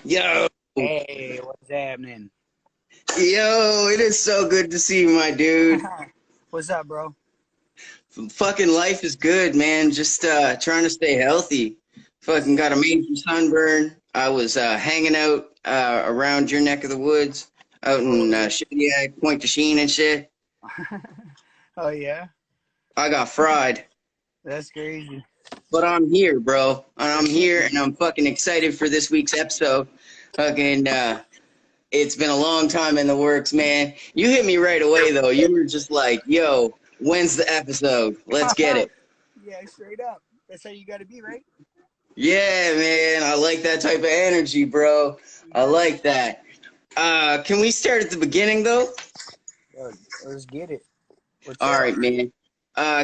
Yo, Hey, what's happening? yo, it is so good to see you, my dude. What's up, bro? Fucking life is good, man. Just trying to stay healthy. Fucking got a major sunburn. I was hanging out around your neck of the woods, out in Shediac, Point to Sheen and shit. Oh, yeah? I got fried, That's crazy. but I'm here, bro. I'm here, and I'm fucking excited for this week's episode. Fucking, it's been a long time in the works, man. You hit me right away, though. You were just like, yo, when's the episode? Let's get it. Yeah, straight up. That's how you got to be, right? Yeah, man. I like that type of energy, bro. I like that. Can we start at the beginning, though? Let's get it. What's All up? right, man.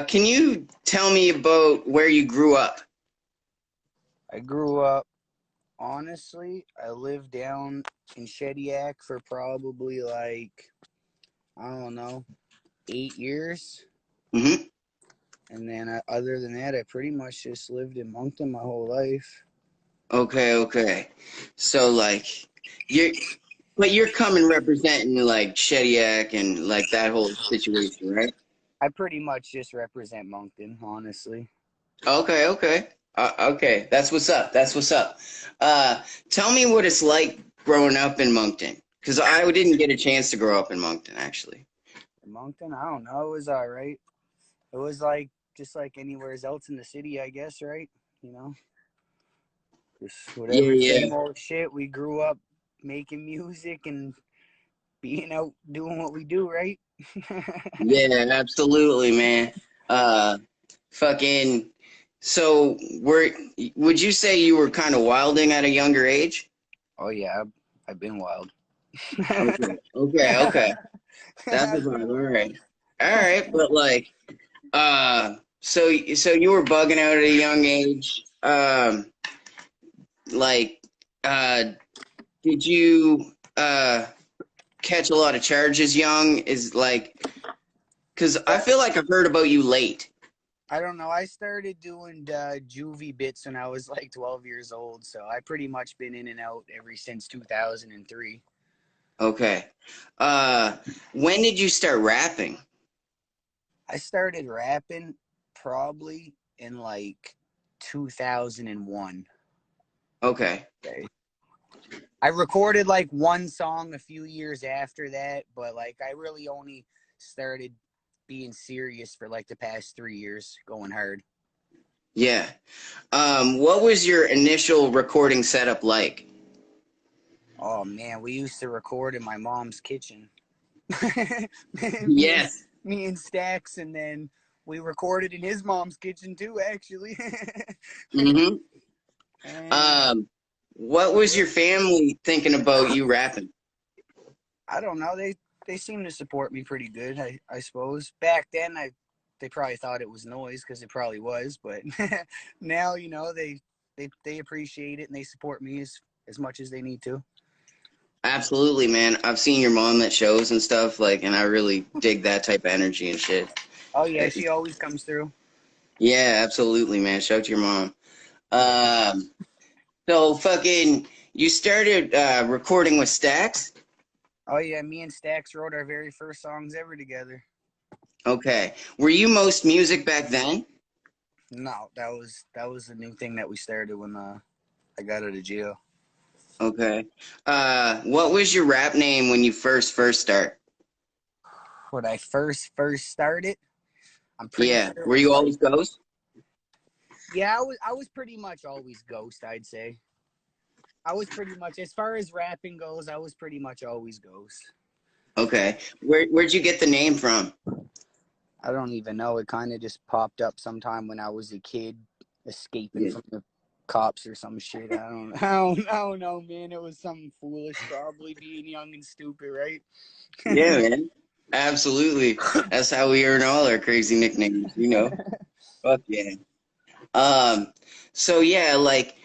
Can you tell me about where you grew up? I grew up, honestly, I lived down in Shediac for probably like, I don't know, 8 years. Mm-hmm. And then other than that, I pretty much just lived in Moncton my whole life. Okay. So, like, you're coming representing, like, Shediac and, like, that whole situation, right? I pretty much just represent Moncton, honestly. Okay. Okay. That's what's up. Tell me what it's like growing up in Moncton. Because I didn't get a chance to grow up in Moncton, actually. In Moncton, I don't know, it was all right. It was like just like anywhere else in the city, I guess, right? You know, just whatever Yeah. same old shit. We grew up making music and being out doing what we do, right? Yeah, absolutely, man. Fucking. So, would you say you were kind of wilding at a younger age? Oh yeah, I've been wild. Okay. That's the vibe. All right. But like, so you were bugging out at a young age. Like, uh, did you catch a lot of charges young? Is like, because I feel like I've heard about you late. I don't know. I started doing juvie bits when I was like 12 years old, so I pretty much been in and out ever since 2003. Okay. When did you start rapping? I started rapping probably in like 2001. Okay. I recorded like one song a few years after that, but like I really only started being serious for like the past 3 years, going hard. Yeah. What was your initial recording setup like? Oh man, we used to record in my mom's kitchen. Yes. Me and Stacks, and then we recorded in his mom's kitchen too, actually. Mm-hmm. And What was your family thinking about you rapping? I don't know. They seem to support me pretty good, I suppose. Back then, they probably thought it was noise because it probably was, but now you know they appreciate it and they support me as much as they need to. Absolutely, man. I've seen your mom at shows and stuff, like, and I really dig that type of energy and shit. Oh yeah, she always comes through. Yeah, absolutely, man. Shout out to your mom. So fucking, you started recording with Stax? Oh yeah, me and Stacks wrote our very first songs ever together. Okay. Were you most music back then? No, that was a new thing that we started when I got out of jail. Okay. What was your rap name when you first start? When I first started, I'm pretty Yeah. sure it Were was you like, always Ghost? yeah, I was pretty much always Ghost, I'd say. I was pretty much, as far as rapping goes, I was pretty much always Ghost. Okay. Where'd you get the name from? I don't even know. It kind of just popped up sometime when I was a kid, escaping from the cops or some shit. I don't know, man. It was something foolish, probably being young and stupid, right? Yeah, man. Absolutely. That's how we earn all our crazy nicknames, you know. Fuck yeah. So yeah, like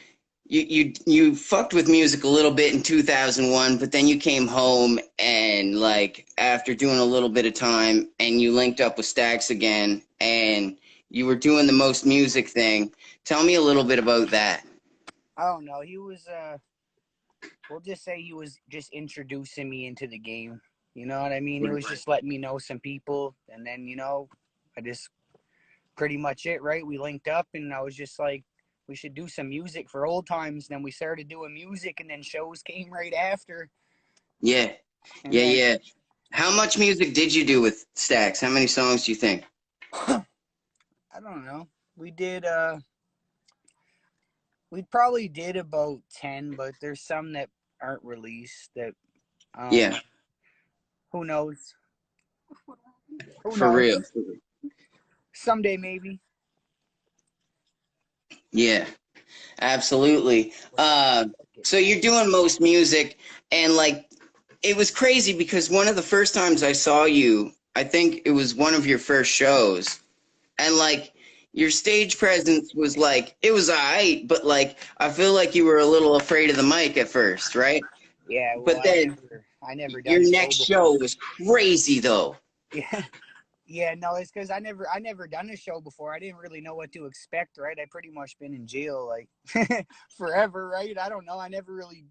you fucked with music a little bit in 2001, but then you came home and like after doing a little bit of time and you linked up with Stax again and you were doing the most music thing. Tell me a little bit about that. I don't know. we'll just say he was just introducing me into the game. You know what I mean? He Right. was just letting me know some people, and then, you know, I just pretty much it, right? We linked up, and I was just like, we should do some music for old times. Then we started doing music, and then shows came right after. Yeah. And Yeah, then yeah. How much music did you do with Stax? How many songs do you think? I don't know. We probably did about 10, but there's some that aren't released that Yeah, who knows? Who for knows? real. Someday maybe. Yeah, absolutely. So you're doing most music, and like it was crazy because one of the first times I saw you, I think it was one of your first shows, and like your stage presence was like it was alright, but like I feel like you were a little afraid of the mic at first, right? Yeah, well, But then I never your done a show next before. show was crazy though. Yeah. Yeah, no, it's because I never done a show before. I didn't really know what to expect, right? I pretty much been in jail like forever, right? I don't know. I never really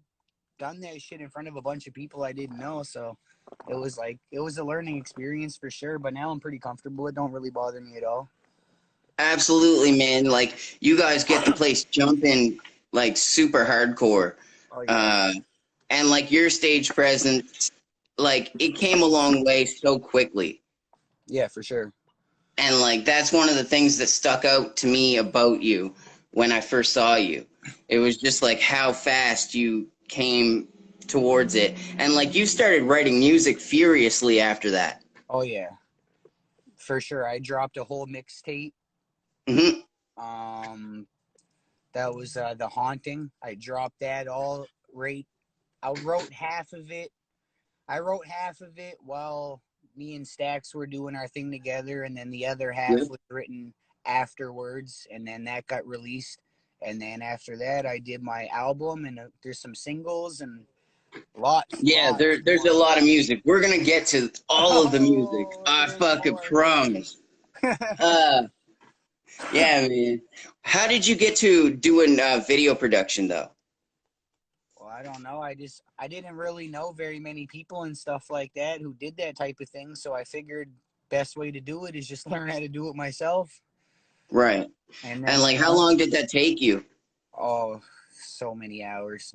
done that shit in front of a bunch of people I didn't know, so it was a learning experience for sure. But now I'm pretty comfortable. It don't really bother me at all. Absolutely, man. Like you guys get the place jumping like super hardcore. Oh yeah, Uh, and like your stage presence, like it came a long way so quickly. yeah, for sure. And like that's one of the things that stuck out to me about you when I first saw you. It was just like how fast you came towards it. And like you started writing music furiously after that. Oh yeah, for sure. I dropped a whole mixtape. Hmm. That was The Haunting. I dropped that all right. I wrote half of it. I wrote half of it while me and Stax were doing our thing together, and then the other half Yep. was written afterwards, and then that got released. And then after that, I did my album, and there's some singles and Yeah, lots there's a more. lot of music. We're gonna get to all of the music. Oh, I there's fucking more. promise. Uh, yeah, man. How did you get to doing video production though? Well, I don't know. I didn't really know very many people and stuff like that who did that type of thing. So I figured best way to do it is just learn how to do it myself. Right. And And then, like, how long did that take you? oh, so many hours.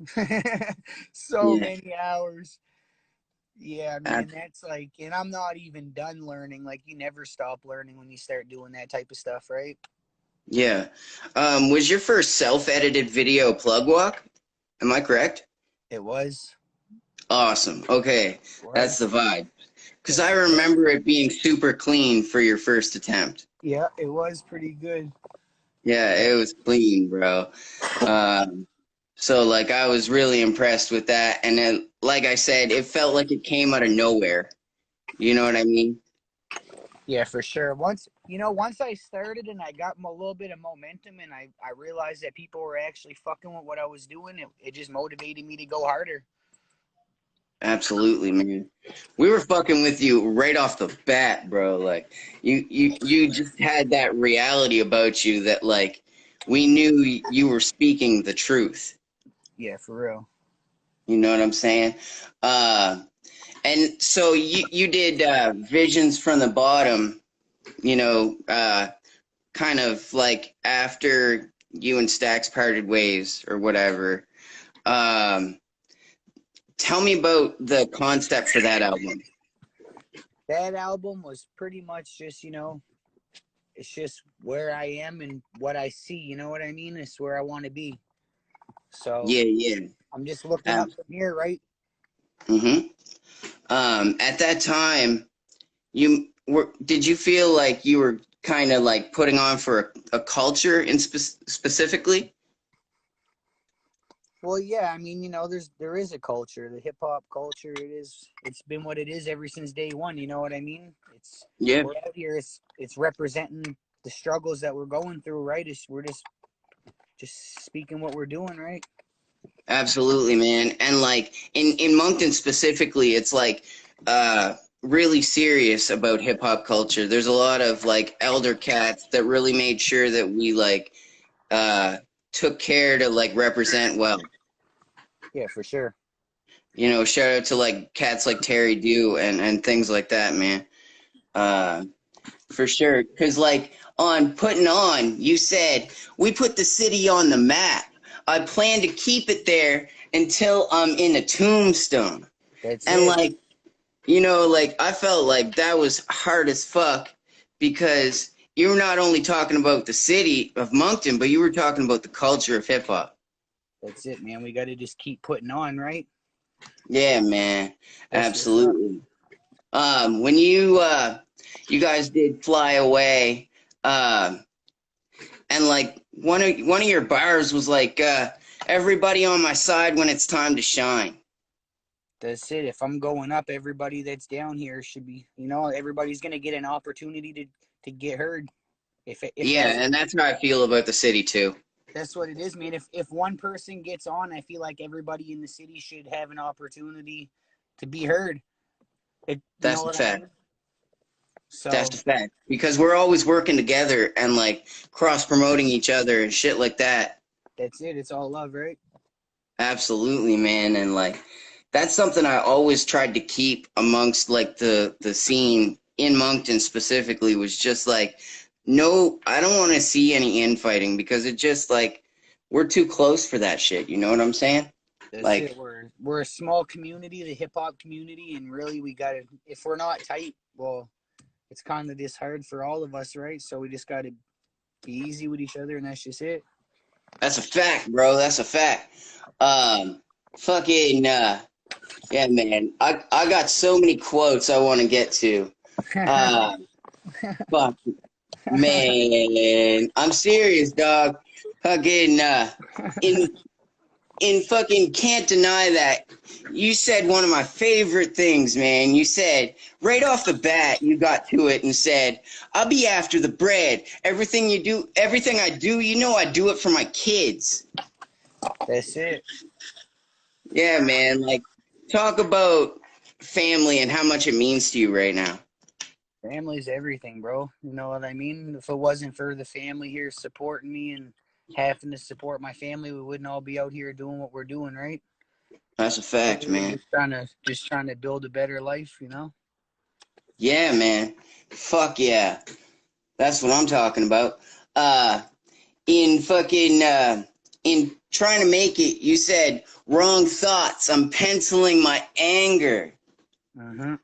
So Yeah. many hours. Yeah, Uh, man, that's like, and I'm not even done learning. Like, you never stop learning when you start doing that type of stuff, right? yeah. Was your first self-edited video Plug Walk? Am I correct? It was. Awesome. Okay. That's the Was. vibe. Because Yeah, I for sure. remember it being super clean for your first attempt. Yeah, it was pretty good. Yeah, it was clean, bro. Um, so like I was really impressed with that. And then, like I said, it felt like it came out of nowhere. You know what I mean? Yeah, for sure. Once I started and I got a little bit of momentum and I realized that people were actually fucking with what I was doing, it just motivated me to go harder. Absolutely, man. We were fucking with you right off the bat, bro. Like you just had that reality about you that like we knew you were speaking the truth. Yeah, for real. You know what I'm saying? Uh, and so you did Visions from the Bottom, you know, kind of like after you and Stax parted ways or whatever. Um, Tell me about the concept for that album. That album was pretty much just, it's just where I am and what I see. You know what I mean? It's where I want to be. So Yeah, yeah. I'm just looking up from here, right? Mm-hmm. At that time, did you feel like you were kind of like putting on for a culture in specifically? Well, yeah, I mean, there is a culture, the hip hop culture. It's been what it is ever since day one. You know what I mean? Yeah, We're out here. It's representing the struggles that we're going through, right? We're just speaking what we're doing, right? absolutely, man. And like in Moncton specifically, it's like really serious about hip hop culture. There's a lot of like elder cats that really made sure that we like uh took care to like represent well. Yeah, for sure. You know, shout out to like cats like Terry Dew and things like that, man. For sure. Because like on Putting On, you said we put the city on the map. I plan to keep it there until I'm in a tombstone. That's And it. like, you know, like I felt like that was hard as fuck because you were not only talking about the city of Moncton, but you were talking about the culture of hip hop. That's it, man. We got to just keep putting on, right? Yeah, man. That's what's up. Absolutely. When you guys did Fly Away, and like one of your bars was like, everybody on my side when it's time to shine. That's it. If I'm going up, everybody that's down here should be, everybody's gonna get an opportunity to get heard. If Yeah, that's and that's how I feel about the city too. that's what it is, man. If one person gets on, I feel like everybody in the city should have an opportunity to be heard. You know That's a what I fact. mean? So That's a fact. Because we're always working together and like cross promoting each other and shit like that. that's it. It's all love, right? Absolutely, man. And like that's something I always tried to keep amongst like the scene in Moncton specifically was just like no, I don't want to see any infighting because it just like we're too close for that shit. You know what I'm saying? That's it. Like We're a small community, the hip hop community, and really we gotta. If we're not tight, well, it's kind of just hard for all of us, right? So we just gotta be easy with each other, and that's just it. that's a fact, bro. That's a fact. Fucking yeah, man. I got so many quotes I want to get to. Uh, fuck, man. I'm serious, dog. Fucking in fucking Can't Deny That. You said one of my favorite things, man. You said right off the bat, you got to it and said, "I'll be after the bread. Everything you do, everything I do, you know, I do it for my kids." That's it. Yeah, man. Like, talk about family and how much it means to you right now. Family's everything, bro. You know what I mean? If it wasn't for the family here supporting me and having to support my family, we wouldn't all be out here doing what we're doing, right? That's a fact, man. Just trying to build a better life, Yeah, man. Fuck yeah. That's what I'm talking about. Uh, in fucking, in trying to make it, you said, wrong thoughts. I'm penciling my anger. Mm-hmm.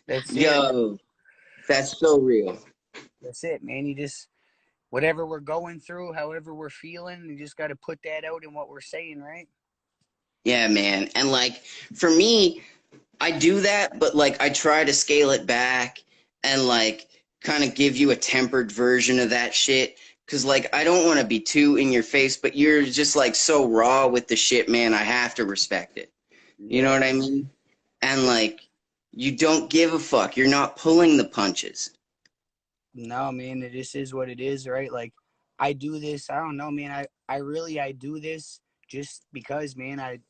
That's it. Yo, that's so real. That's it, man. You just whatever we're going through, however we're feeling, you just got to put that out in what we're saying, right? Yeah, man. And like, for me, I do that, but like, I try to scale it back and like, kind of give you a tempered version of that shit. Cause like, I don't want to be too in your face, but you're just like so raw with the shit, man. I have to respect it. You know Yeah. what I mean? And like, you don't give a fuck. You're not pulling the punches. No, man, it just is what it is, right? Like I do this, I don't know, man. I do this just because, man,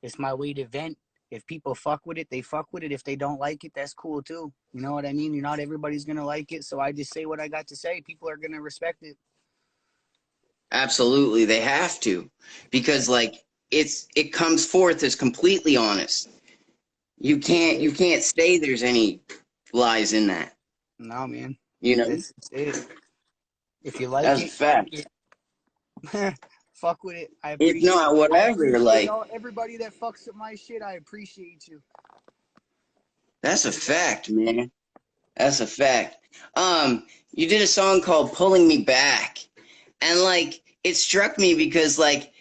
it's my way to vent. If people fuck with it, they fuck with it. If they don't like it, that's cool too. You know what I mean? You're not everybody's gonna like it, so I just say what I got to say. People are gonna respect it. Absolutely, they have to, because like it comes forth as completely honest. You can't say there's any lies in that. No, man. You know, That's it. If you like that's a it, you like fact. it. Fuck with it. If not, I whatever. appreciate Like all everybody that fucks with my shit. I appreciate you. that's a fact, man. That's a fact. You did a song called "Pulling Me Back," and like it struck me because like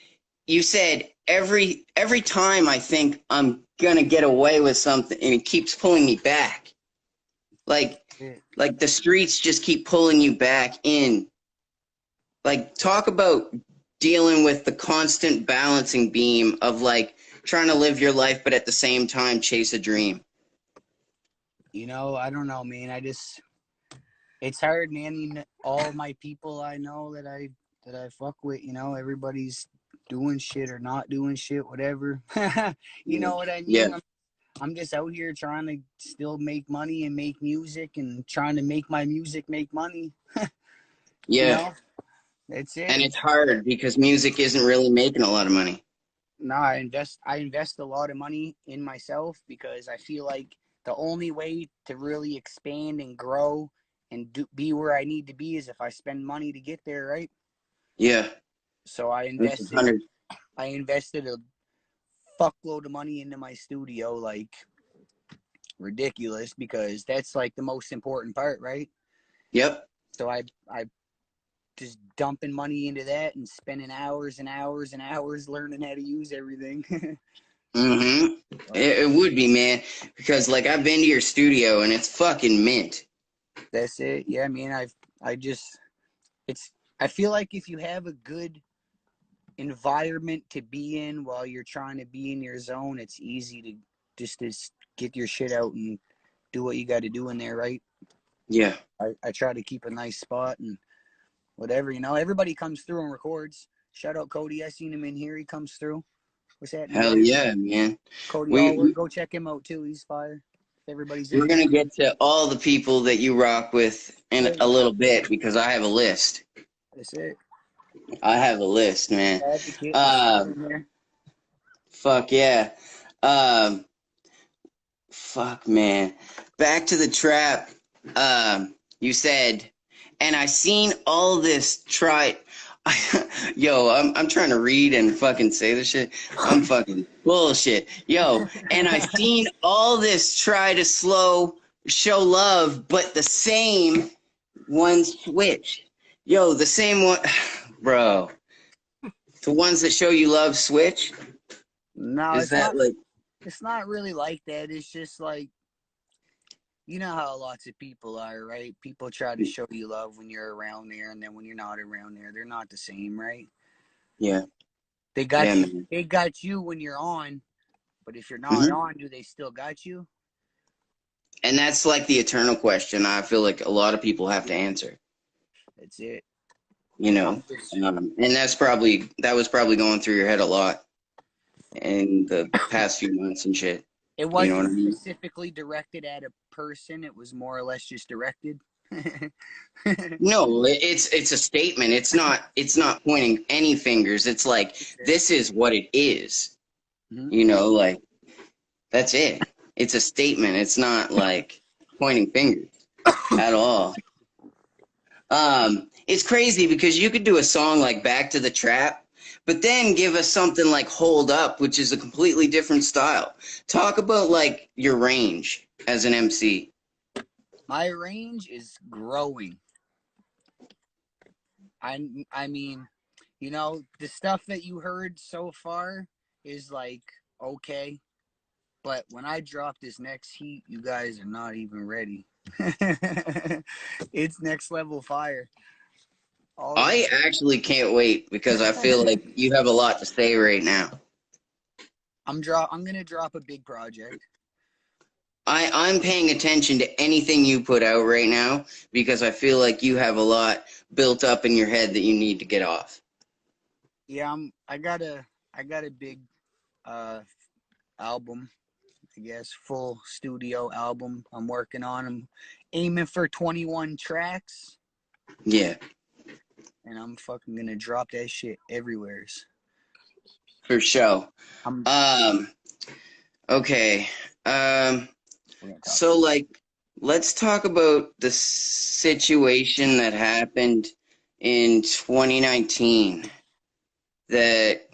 you said every time I think I'm gonna get away with something, and it keeps pulling me back. Like Yeah. like the streets just keep pulling you back in. Like talk about dealing with the constant balancing beam of like trying to live your life but at the same time chase a dream. I don't know, man. It's hard, man. All my people I know that I fuck with, everybody's doing shit or not doing shit, whatever. You know what I Yeah. mean? I'm just out here trying to still make money and make music and trying to make my music make money. You Yeah. know, that's it. And it's hard because music isn't really making a lot of money. No, I invest a lot of money in myself because I feel like the only way to really expand and grow and be where I need to be is if I spend money to get there, right? Yeah. So I That's invested 100. I invested a fuckload of money into my studio, like ridiculous, because that's like the most important part, right? Yep. So I just dumping money into that and spending hours and hours and hours learning how to use everything. Mm-hmm. It would be, man, because like I've been to your studio and it's fucking mint. That's it. Yeah, I mean, I just it's I feel like if you have a good environment to be in while you're trying to be in your zone, it's easy to just get your shit out and do what you got to do in there, right? Yeah. I try to keep a nice spot and whatever, everybody comes through and records. Shout out Cody. I seen him in here. He comes through. What's happening, Hell buddy? yeah, man. Cody We, Allward, go check him out too. He's fire. If everybody's we're gonna interested. get to all the people that you rock with in a little bit because I have a list. That's it. I have a list, man. Advocate. I see him in there. Fuck yeah. Um, fuck man. Back to the trap. You said, and I seen all this Yo, I'm trying to read and fucking say this shit. I'm fucking bullshit. Yo, and I seen all this try to show love, but the same one switch. Yo, the same one, bro. The ones that show you love switch. No, Is that like? it's not really like that. It's just like, you know how lots of people are, right? People try to show you love when you're around there, and then when you're not around there, they're not the same, right? Yeah. They got Yeah, you. man. They got you when you're on, but if you're not on, do they still got you? And that's like the eternal question I feel like a lot of people have to answer. That's it. And that was probably going through your head a lot in the past few months and shit. It You know what wasn't I mean? specifically directed at a person. It was more or less just directed. No, it's a statement. It's not pointing any fingers. It's like this is what it is. Mm-hmm. Like that's it. It's a statement. It's not like pointing fingers at all. It's crazy because you could do a song like Back to the Trap, but then give us something like Hold Up, which is a completely different style. Talk about like your range as an MC. My range is growing. I mean, the stuff that you heard so far is like okay, but when I drop this next heat, you guys are not even ready. It's next level fire. I actually can't wait because I feel like you have a lot to say right now. I'm gonna drop a big project. I'm paying attention to anything you put out right now because I feel like you have a lot built up in your head that you need to get off. Yeah, I got a big album, I guess, full studio album I'm working on. I'm aiming for 21 tracks. Yeah. And I'm fucking gonna drop that shit everywhere. For sure. Okay. So like let's talk about the situation that happened in 2019 that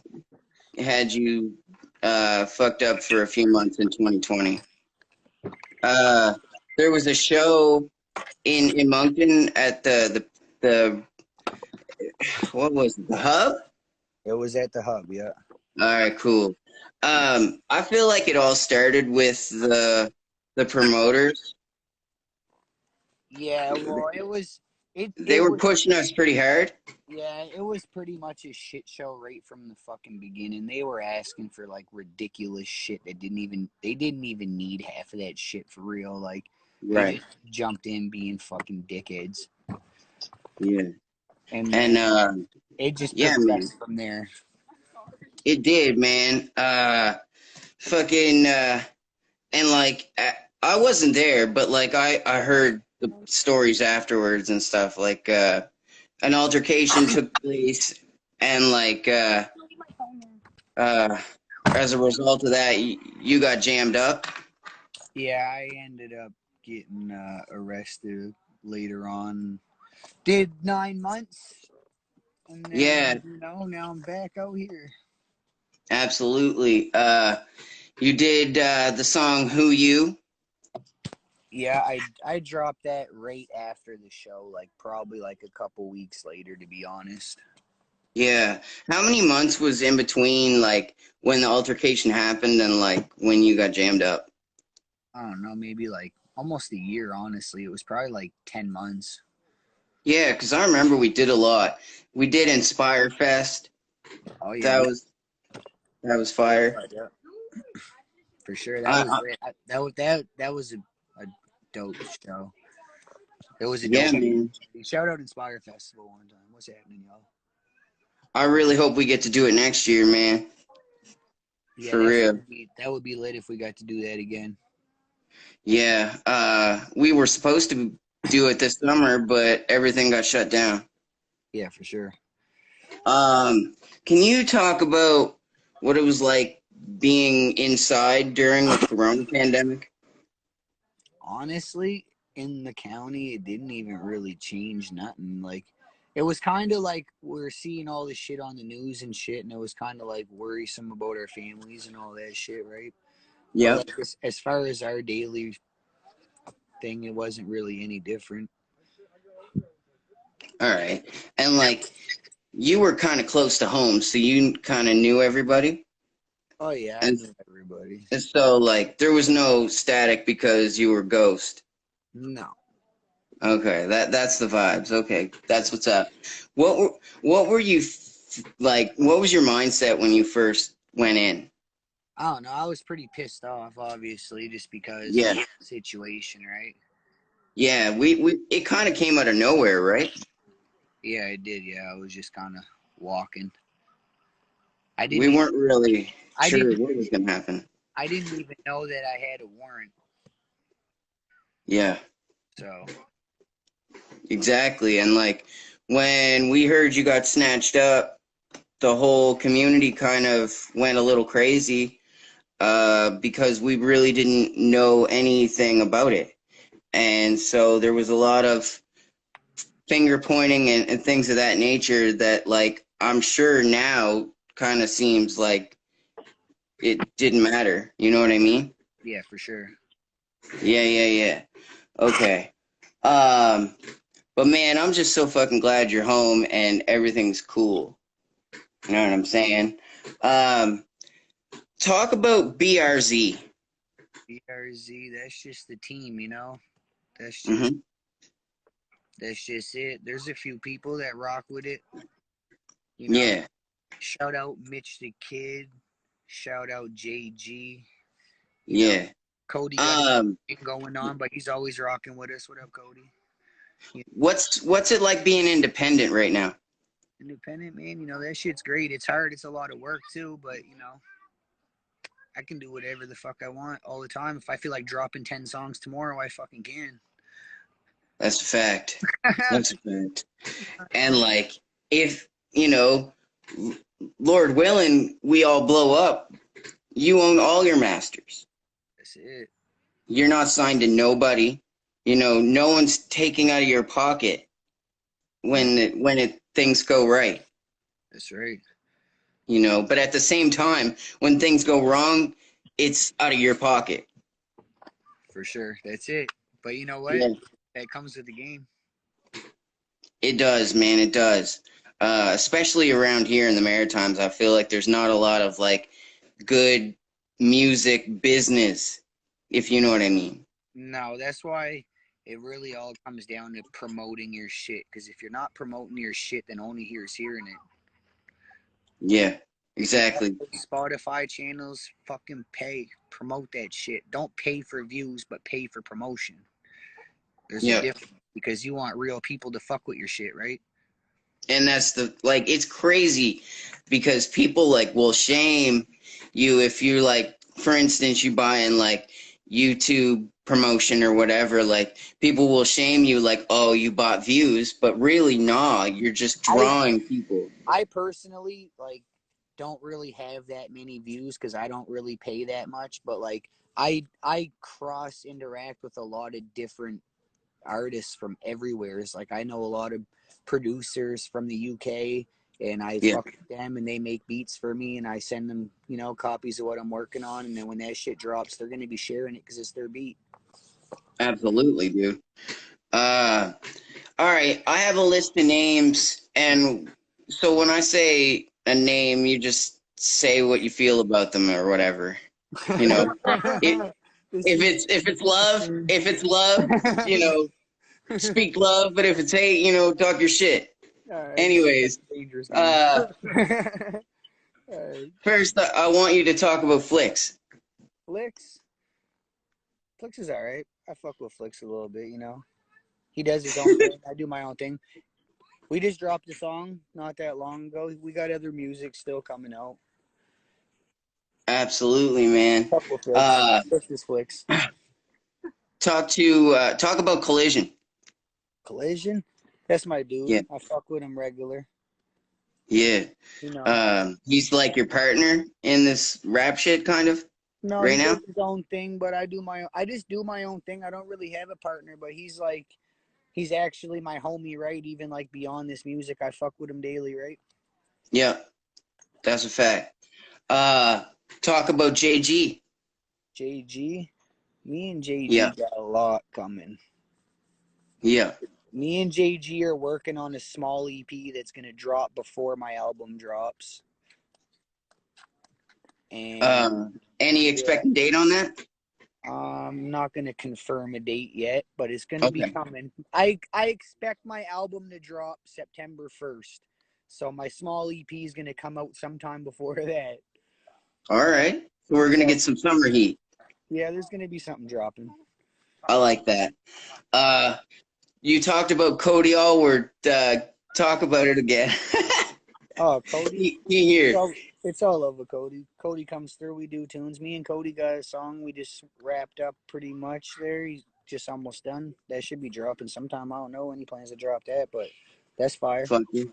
had you fucked up for a few months in 2020. There was a show in Moncton at the what was it, the Hub? It was at the Hub, yeah. All right, cool. I feel like it all started with the promoters. Yeah, well, They were pushing us pretty hard. Yeah, it was pretty much a shit show right from the fucking beginning. They were asking for like ridiculous shit that they didn't even need half of that shit for real. Like they just jumped in being fucking dickheads. Yeah. And it just progressed from there. It did, man. Fucking and like I wasn't there, but like I heard the stories afterwards and stuff. Like an altercation took place, and like as a result of that, you got jammed up? Yeah, I ended up getting arrested later on. Did 9 months, and Yeah, then now I'm back out here. absolutely. You did the song "Who You." Yeah, I dropped that right after the show, like probably like a couple weeks later, to be honest. Yeah. How many months was in between, like, when the altercation happened and, like, when you got jammed up? I don't know, maybe like almost a year, honestly. It was probably like 10 months. Yeah, because I remember we did a lot. We did Inspire Fest. Oh, yeah. That was that was fire. Yeah, for sure. That I, was I, that was a dope show. It was a yeah, dope. man. Shout out Inspire Festival one time. What's happening, y'all? I really hope we get to do it next year, man. Yeah, For real. that would be lit if we got to do that again. Yeah. We were supposed to do it this summer, but everything got shut down. Yeah, for sure. Can you talk about what it was like being inside during the corona pandemic? Honestly, in the county, it didn't even really change nothing. Like, it was kind of like we're seeing all this shit on the news and shit, and it was kind of like worrisome about our families and all that shit, right? But Yep. like as far as our daily thing, it wasn't really any different. All right. And like you were kind of close to home, so you kind of knew everybody. Oh yeah, I And, knew everybody. and so like there was no static because you were Ghost. No. Okay, that's the vibes. Okay, that's what's up. What were you like? What was your mindset when you first went in? I don't know. I was pretty pissed off, obviously, just because of Yeah, the situation, right? yeah. We it kind of came out of nowhere, right? Yeah, it did. Yeah, I was just kind of walking. I We didn't even. weren't really I sure didn't. what was gonna happen. I didn't even know that I had a warrant. Yeah, So exactly. And like when we heard you got snatched up, the whole community kind of went a little crazy because we really didn't know anything about it. And so there was a lot of finger pointing and things of that nature that, like, I'm sure now kind of seems like it didn't matter. You know what I mean? yeah, for sure. Yeah. Okay. Um, but man, I'm just so fucking glad you're home and everything's cool. You know what I'm saying? Um, Talk about BRZ. BRZ, that's just the team, you know. That's just Mm-hmm. that's just it. There's a few people that rock with it, you know. Yeah. Shout out Mitch the Kid. Shout out JG. You know, Yeah. Cody got a Um, thing going on, but he's always rocking with us. What up, Cody? You what's it like being independent right now? independent, man. You know, that shit's great. It's hard. It's a lot of work, too, but, I can do whatever the fuck I want all the time. If I feel like dropping 10 songs tomorrow, I fucking can. That's a fact. That's a fact. And like, if you know, Lord willing, we all blow up, you own all your masters. That's it. You're not signed to nobody. You know, no one's taking out of your pocket No, when things go right. that's right. You know, but at the same time, when things go wrong, it's out of your pocket. For sure. That's it. But you know what? Yeah, That comes with the game. it does, man. It does. Especially around here in the Maritimes, I feel like there's not a lot of like good music business, if you know what I mean. No, that's why it really all comes down to promoting your shit. Because if you're not promoting your shit, then only here's hearing it. Yeah, If you got exactly. those Spotify channels, fucking pay. Promote that shit. Don't pay for views, but pay for promotion. There's a Yeah. difference because you want real people to fuck with your shit, right? And that's the like it's crazy because people like will shame you if you like for instance you buy in like YouTube promotion or whatever, like people will shame you like, oh, you bought views, but really nah, you're just I drawing people. I personally like don't really have that many views because I don't really pay that much. But like I cross interact with a lot of different artists from everywhere. It's like I know a lot of producers from the UK, and I Yeah, fuck with them, and they make beats for me, and I send them, you know, copies of what I'm working on, and then when that shit drops, they're gonna be sharing it because it's their beat. absolutely, dude. Uh, all right, I have a list of names, and so when I say a name, you just say what you feel about them or whatever. You know, if if it's love, you know, speak love. But if it's hate, you know, talk your shit. All right, Anyways, dangerous game. uh, All right. first I want you to talk about Flicks. Flicks. Flicks is all right. I fuck with Flicks a little bit, you know. He does his own thing. I do my own thing. We just dropped a song not that long ago. We got other music still coming out. Absolutely, man. Fuck with Flicks. Uh, Flicks is Flicks. talk about Collision. Collision. That's my dude. Yeah, I fuck with him regular. yeah. You know. He's like your partner in this rap shit, kind of, No, right he now. does his own thing, but I just do my own thing. I don't really have a partner, but he's actually my homie, right? Even like beyond this music, I fuck with him daily, right? Yeah, that's a fact. Talk about JG. JG. Me and JG Yeah, got a lot coming. yeah. Me and JG are working on a small EP that's gonna drop before my album drops. And Any yeah, expected date on that? I'm not gonna confirm a date yet, but it's gonna be Okay. coming. I expect my album to drop September 1st. So my small EP is gonna come out sometime before that. All right. So we're gonna So get some summer heat. yeah, there's gonna be something dropping. I like that. You talked about Cody Allward. Talk about it again. Oh, Cody. You hear? It's all over Cody. Cody comes through. We do tunes. Me and Cody got a song. We just wrapped up pretty much there. He's just almost done. That should be dropping sometime. I don't know when he plans to drop that, but that's fire. Fuck you.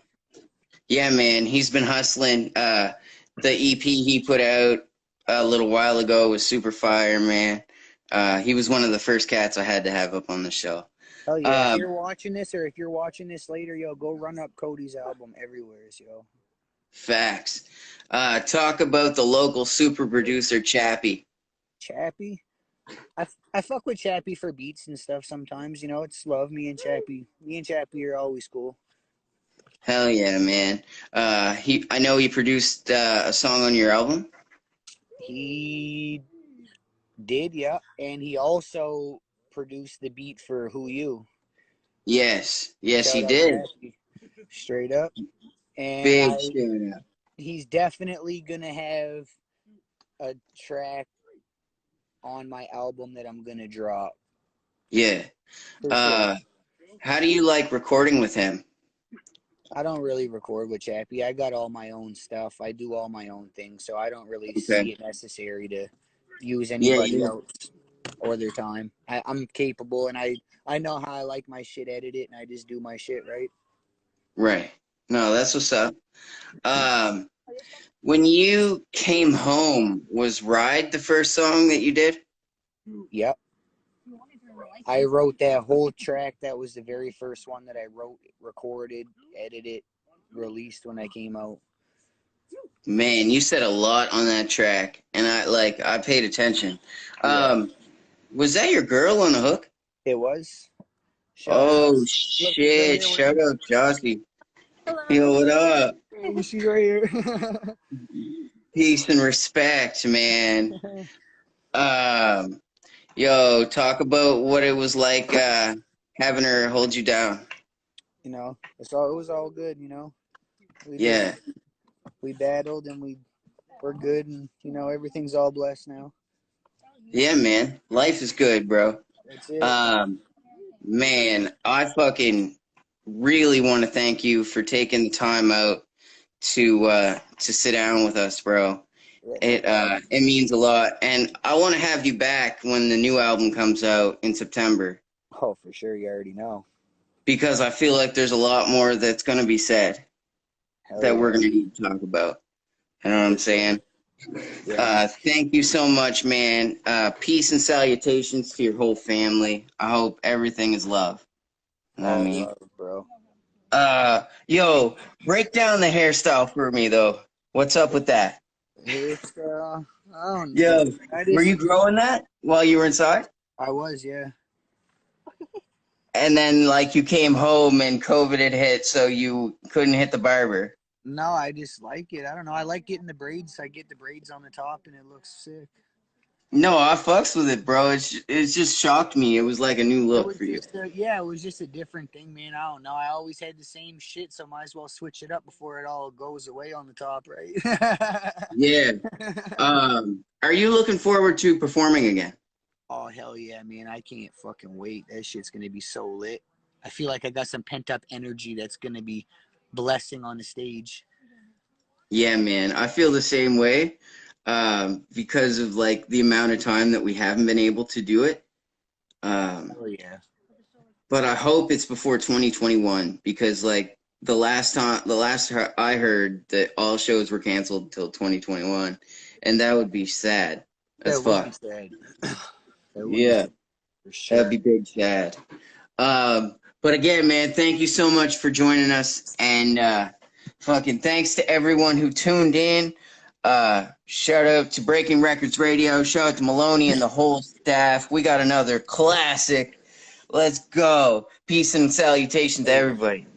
Yeah, man. He's been hustling. The EP he put out a little while ago was super fire, man. He was one of the first cats I had to have up on the show. Hell yeah. If you're watching this or if you're watching this later, yo, go run up Cody's album everywhere, yo. Facts. Talk about the local super producer, Chappie. Chappie? I fuck with Chappie for beats and stuff sometimes, you know. It's love. Me and Chappie are always cool. Hell yeah, man. I know he produced a song on your album. He did, yeah. And he also produced the beat for Who You. Yes, yes, he Shout out did. Chappie. Straight up. And Big shout out. he's definitely gonna have a track on my album that I'm gonna drop. Yeah. For sure. How do you like recording with him? I don't really record with Chappie. I got all my own stuff. I do all my own things, so I don't really Okay. see it necessary to use Yeah, anybody yeah. else or their time. I'm capable, and I know how I like my shit edited, and I just do my shit right. Right. No, that's what's up. When you came home, was Ride the first song that you did? Yep. I wrote that whole track. That was the very first one that I wrote, recorded, edited, released when I came out. Man, you said a lot on that track, and I paid attention. Yeah. Was that your girl on the hook? It was. Oh Look, shit! right Shout here. out Jossie. Yo, what up? She's right here. Peace and respect, man. Yo, talk about what it was like having her hold you down. You know, it was all good. You know, Yeah, we battled and we're good, and you know everything's all blessed now. yeah, man. Life is good, bro. That's it. Man, I fucking really want to thank you for taking the time out to sit down with us, bro. It means a lot, and I want to have you back when the new album comes out in September, Oh, for sure. You already know. because I feel like there's a lot more that's going to be said Hell that yeah. we're going to need to talk about. You know what I'm saying? Yeah. Thank you so much, man. Peace and salutations to your whole family. I hope everything is love. You know what I All mean? love, bro. Yo, break down the hairstyle for me though. What's up with that? Hairstyle. I don't know. Yo, I were just you growing that while you were inside? I was, yeah. And then like you came home and COVID had hit, so you couldn't hit the barber. No, I just like it. I don't know. I like getting the braids. I get the braids on the top, and it looks sick. No, I fucks with it, bro. It just shocked me. It was like a new It look was for you. just it was just a different thing, man. I don't know. I always had the same shit, so might as well switch it up before it all goes away on the top, right? Yeah. Are you looking forward to performing again? Oh hell yeah, man! I can't fucking wait. That shit's gonna be so lit. I feel like I got some pent up energy that's gonna be blessing on the stage. Yeah, man. I feel the same way. Because of like the amount of time that we haven't been able to do it. Oh yeah. But I hope it's before 2021 because like the last I heard that all shows were canceled until 2021, and that would be sad as That would be fuck. sad. That would be Yeah, sad for that'd sure. be big sad. But again, man, thank you so much for joining us, and fucking thanks to everyone who tuned in. Shout out to Breaking Records Radio. Shout out to Maloney and the whole staff. We got another classic. Let's go. Peace and salutation to everybody.